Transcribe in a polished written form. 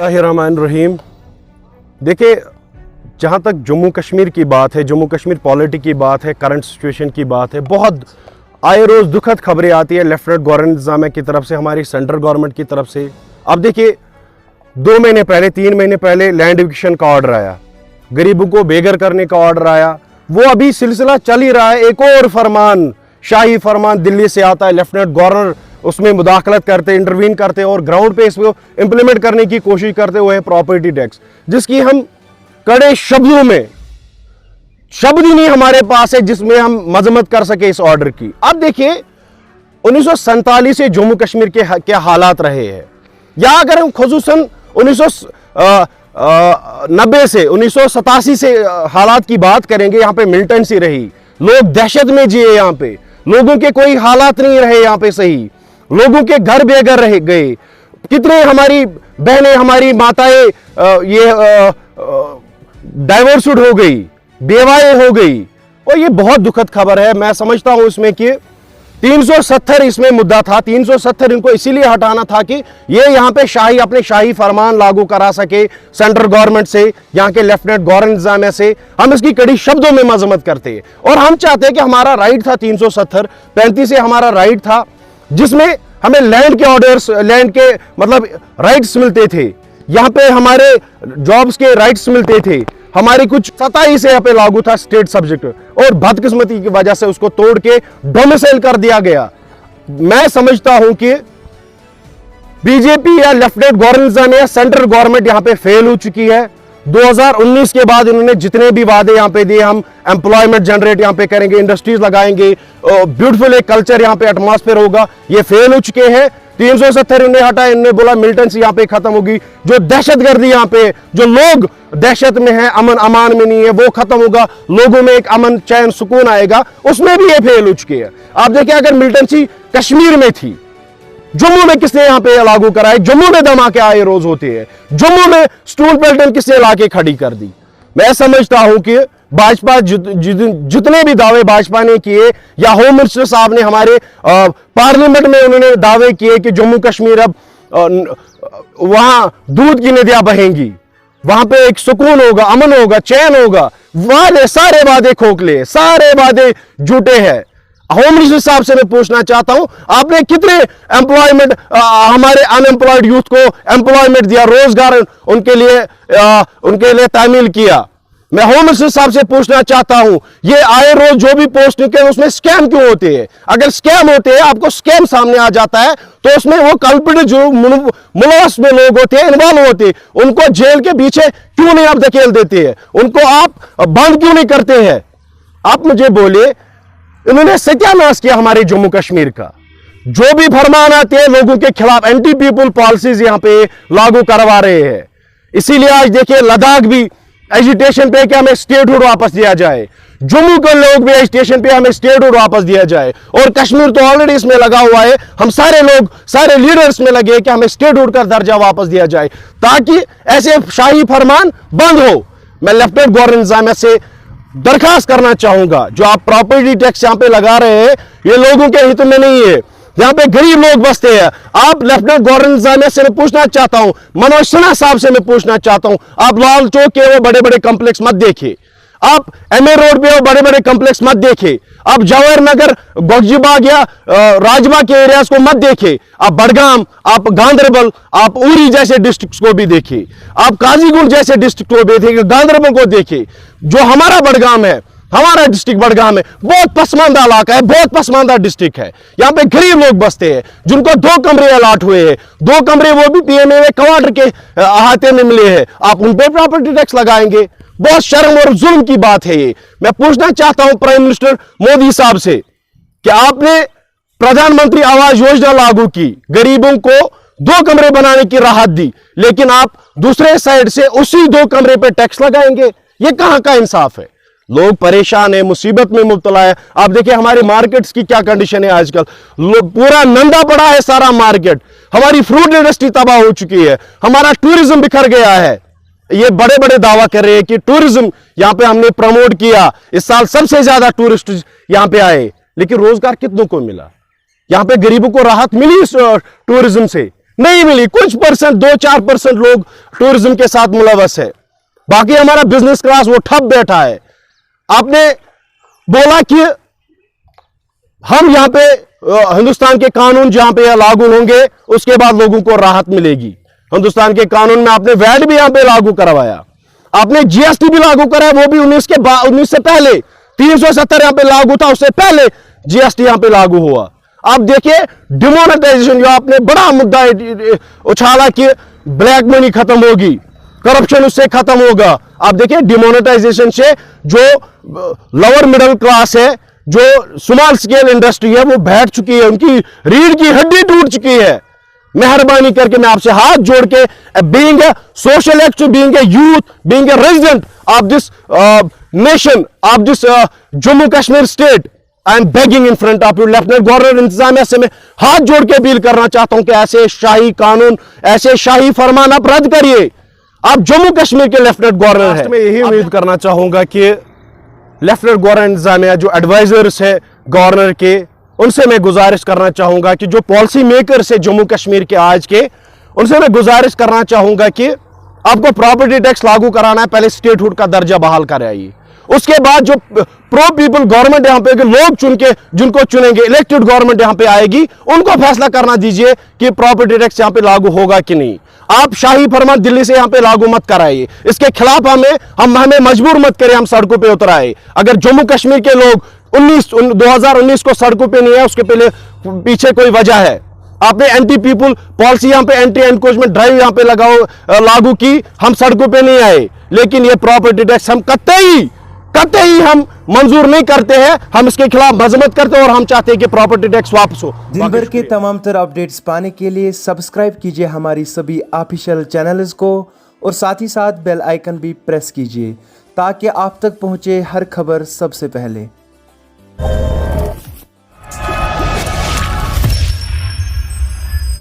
बिस्मिल्लाहिर्रहमानिर्रहीम। देखिए, जहाँ तक जम्मू कश्मीर की बात है, जम्मू कश्मीर पॉलिटिक्स की बात है, करंट सिचुएशन की बात है, बहुत आए रोज़ दुखद खबरें आती है लेफ्टिनेंट गवर्नर इंतजामिया की तरफ से, हमारी सेंट्रल गवर्नमेंट की तरफ से। अब देखिए, 2 महीने पहले 3 महीने पहले लैंड डिविजन का ऑर्डर आया, गरीबों को बेघर करने का ऑर्डर आया, वो अभी सिलसिला चल ही रहा है। एक और फरमान, शाही फरमान दिल्ली से आता है, लेफ्टिनेंट गवर्नर उसमें मुदाखलत करते, इंटरवीन करते और ग्राउंड पे इसको इंप्लीमेंट करने की कोशिश करते हुए प्रॉपर्टी टैक्स, जिसकी हम कड़े शब्दों में, शब्द ही नहीं हमारे पास है जिसमें हम मजम्मत कर सके इस ऑर्डर की। अब देखिए, 1947 से जम्मू कश्मीर के क्या हालात रहे हैं, या अगर हम खुसूसन 1990 से 1987 से हालात की बात करेंगे, यहाँ पे मिलिटेंसी रही, लोग दहशत में जिए, यहाँ पे लोगों के कोई हालात नहीं रहे, यहाँ पे सही लोगों के घर बेघर रह गए, कितने हमारी बहनें, हमारी माताएं डाइवोर्सड हो गई, बेवाएं हो गई, और ये बहुत दुखद खबर है। मैं समझता हूं इसमें कि 370 इसमें मुद्दा था, 370 इनको इसीलिए हटाना था कि ये यहाँ पे अपने शाही फरमान लागू करा सके सेंट्रल गवर्नमेंट से, यहाँ के लेफ्टिनेंट गवर्नर इंतजामिया से। हम इसकी कड़ी शब्दों में मजम्मत करते हैं और हम चाहते हैं कि हमारा राइट था 370, 35 से हमारा राइट था, जिसमें हमें लैंड के ऑर्डर्स, लैंड के मतलब राइट्स मिलते थे, यहाँ पे हमारे जॉब्स के राइट्स मिलते थे, हमारी कुछ 27 से यहाँ पे लागू था स्टेट सब्जेक्ट, और बदकिस्मती की वजह से उसको तोड़ के डोमिसाइल कर दिया गया। मैं समझता हूं कि बीजेपी या लेफ्टिनेंट गवर्नर इंतजामिया, सेंट्रल गवर्नमेंट यहाँ पे फेल हो चुकी है। 2019 के बाद इन्होंने जितने भी वादे यहाँ पे दिए, हम एम्प्लॉयमेंट जनरेट यहाँ पे करेंगे, इंडस्ट्रीज लगाएंगे, ब्यूटीफुल एक कल्चर यहाँ पे एटमॉस्फेयर होगा, ये फेल हो चुके हैं। 370 इन्होंने हटाया, इन्होंने बोला मिलिटेंसी यहाँ पे खत्म होगी, जो दहशतगर्दी यहाँ पे, जो लोग दहशत में है, अमन अमान में नहीं है, वो खत्म होगा, लोगों में एक अमन चैन सुकून आएगा, उसमें भी ये फेल हो चुके हैं। आप देखिए, अगर मिलिटेंसी कश्मीर में थी, जम्मू में किसने यहाँ पे लागू कराए? जम्मू में धमाके आए रोज होते हैं, जम्मू में स्टूल पेल्टन किसने लाके खड़ी कर दी? मैं समझता हूं कि भाजपा जितने भी दावे भाजपा ने किए, या होम मिनिस्टर साहब ने हमारे पार्लियामेंट में उन्होंने दावे किए कि जम्मू कश्मीर अब वहां दूध की नदियां बहेंगी, वहां पे एक सुकून होगा, अमन होगा, चैन होगा, वादे सारे वादे खोखले, सारे वादे झूठे हैं। होम मिनिस्टर साहब से मैं पूछना चाहता हूं, आपने कितने एम्प्लॉयमेंट, हमारे अनएम्प्लॉयड यूथ को एम्प्लॉयमेंट दिया, रोजगार उनके लिए तामील किया? मैं होम मिनिस्टर साहब से पूछना चाहता हूं, ये आए रोज जो भी पोस्ट निकले उसमें स्कैम क्यों होते हैं? अगर स्कैम होते हैं, आपको स्कैम सामने आ जाता है, तो उसमें वो कल्प्रिट जो मुलवस में लोग होते हैं, इन्वॉल्व होते हैं, उनको जेल के पीछे क्यों नहीं आप धकेल देते हैं? उनको आप बंद क्यों नहीं करते हैं? आप मुझे बोलिए, इन्होंने सत्यानाश किया हमारे जम्मू कश्मीर का। जो भी फरमान आते हैं, लोगों के खिलाफ एंटी पीपुल पॉलिसीज यहां पे लागू करवा रहे हैं। इसीलिए आज देखिए, लद्दाख भी एजिटेशन पे कि हमें स्टेटहुड वापस दिया जाए, जम्मू के लोग भी एजिटेशन पे हमें स्टेटहुड वापस दिया जाए, और कश्मीर तो ऑलरेडी इसमें लगा हुआ है। हम सारे लोग, सारे लीडर्स में लगे कि हमें स्टेटहुड का दर्जा वापस दिया जाए, ताकि ऐसे शाही फरमान बंद हो। मैं लेफ्टिनेंट गवर्नर इंतजामिया से दरखास्त करना चाहूंगा, जो आप प्रॉपर्टी टैक्स यहां पे लगा रहे हैं, ये लोगों के हित में नहीं है, यहां पे गरीब लोग बसते हैं। आप लेफ्टिनेंट गवर्नर इंतजामिया से मैं पूछना चाहता हूं, मनोज सिन्हा साहब से मैं पूछना चाहता हूं, आप लाल चौक के वो बड़े बड़े कॉम्प्लेक्स मत देखिए, आप एमए रोड पे वो बड़े बड़े कॉम्प्लेक्स मत देखिए, आप जवाहर नगर, गोगजीबाग या राजबाग के एरियाज को मत देखिए, आप बड़गाम, आप गांधरबल, आप उरी जैसे डिस्ट्रिक्ट्स को भी देखिए, आप काजीगुंड जैसे डिस्ट्रिक्ट को भी देखिए, गांधरबल को देखिए। जो हमारा बड़गाम है, हमारा डिस्ट्रिक्ट बड़गाम है, बहुत पसमानदा इलाका है, बहुत पसमानदा डिस्ट्रिक्ट है, यहाँ पे गरीब लोग बसते हैं, जिनको 2 कमरे अलॉट हुए हैं, 2 कमरे वो भी पीएमए क्वार्टर के अहाते में मिले हैं, आप उन पे प्रॉपर्टी टैक्स लगाएंगे? बहुत शर्म और जुल्म की बात है ये। मैं पूछना चाहता हूं प्राइम मिनिस्टर मोदी साहब से कि आपने प्रधानमंत्री आवास योजना लागू की, गरीबों को 2 कमरे बनाने की राहत दी, लेकिन आप दूसरे साइड से उसी 2 कमरे पे टैक्स लगाएंगे? ये कहां का इंसाफ है? लोग परेशान है, मुसीबत में मुब्तला है। आप देखिए, हमारे मार्केट्स की क्या कंडीशन है आजकल, पूरा नंदा पड़ा है सारा मार्केट, हमारी फ्रूट इंडस्ट्री तबाह हो चुकी है, हमारा टूरिज्म बिखर गया है। ये बड़े बड़े दावा कर रहे हैं कि टूरिज्म यहाँ पे हमने प्रमोट किया, इस साल सबसे ज्यादा टूरिस्ट यहाँ पे आए, लेकिन रोजगार कितनों को मिला? यहाँ पे गरीबों को राहत मिली इस टूरिज्म से? नहीं मिली। कुछ परसेंट 2-4% लोग टूरिज्म के साथ मुलवस है, बाकी हमारा बिजनेस क्लास वो ठप बैठा है। आपने बोला कि हम यहां पे हिंदुस्तान के कानून जहां पे लागू होंगे उसके बाद लोगों को राहत मिलेगी। हिंदुस्तान के कानून में आपने वैट भी यहां पे लागू करवाया, आपने जीएसटी भी लागू कराया, वो भी 19 से पहले। 370 यहां पे लागू था, उससे पहले जीएसटी यहां पे लागू हुआ। आप देखिए डिमोनेटाइजेशन, जो आपने बड़ा मुद्दा उछाला कि ब्लैक मनी खत्म होगी, करप्शन उससे खत्म होगा। आप देखिए डिमोनेटाइजेशन से जो लोअर मिडिल क्लास है, जो स्मॉल स्केल इंडस्ट्री है, वो बैठ चुकी है, उनकी रीढ़ की हड्डी टूट चुकी है। मेहरबानी करके मैं आपसे हाथ जोड़ के, being a social active, being a youth, being a resident of this nation, of this Jammu Kashmir state, I am begging in front of you lieutenant governor इंतजामिया से मैं हाथ जोड़ के अपील करना चाहता हूं कि ऐसे शाही कानून, ऐसे शाही फरमान आप रद्द करिए। आप जम्मू कश्मीर के लेफ्टिनेंट गवर्नर हैं। मैं यही उम्मीद करना चाहूंगा कि लेफ्टिनेंट गवर्नर इंतजामिया, जो एडवाइजर्स है गवर्नर के, उनसे मैं गुजारिश करना चाहूंगा कि जो पॉलिसी मेकर्स है जम्मू कश्मीर के आज के, उनसे मैं गुजारिश करना चाहूंगा कि आपको प्रॉपर्टी टैक्स लागू कराना है, पहले स्टेटहुड का दर्जा बहाल कराइए। उसके बाद जो प्रो पीपल गवर्नमेंट यहां पे लोग चुन के जिनको चुनेंगे, इलेक्टेड गवर्नमेंट यहां पे आएगी, उनको फैसला करना दीजिए कि प्रॉपर्टी टैक्स यहां पे लागू होगा कि नहीं। आप शाही फरमान दिल्ली से यहां पे लागू मत कराइए, इसके खिलाफ हमें मजबूर मत करें, हम सड़कों पे उतर आए। अगर जम्मू कश्मीर के लोग 2019 को सड़कों पे नहीं है, उसके पीछे कोई वजह है। आपने एंटी पीपल पॉलिसी यहां पे, एंटी एनक्रोचमेंट ड्राइव यहां पे लागू की, हम सड़कों पे नहीं आए। लेकिन ये प्रॉपर्टी टैक्स हम कतई हम मंजूर नहीं करते हैं, हम इसके खिलाफ मजम्मत करते हैं और हम चाहते हैं कि प्रॉपर्टी टैक्स वापस हो। दिन भर के तमाम तर अपडेट्स पाने के लिए सब्सक्राइब कीजिए हमारी सभी ऑफिशियल चैनल्स को और साथ ही साथ बेल आइकन भी प्रेस कीजिए ताकि आप तक पहुंचे हर खबर सबसे पहले।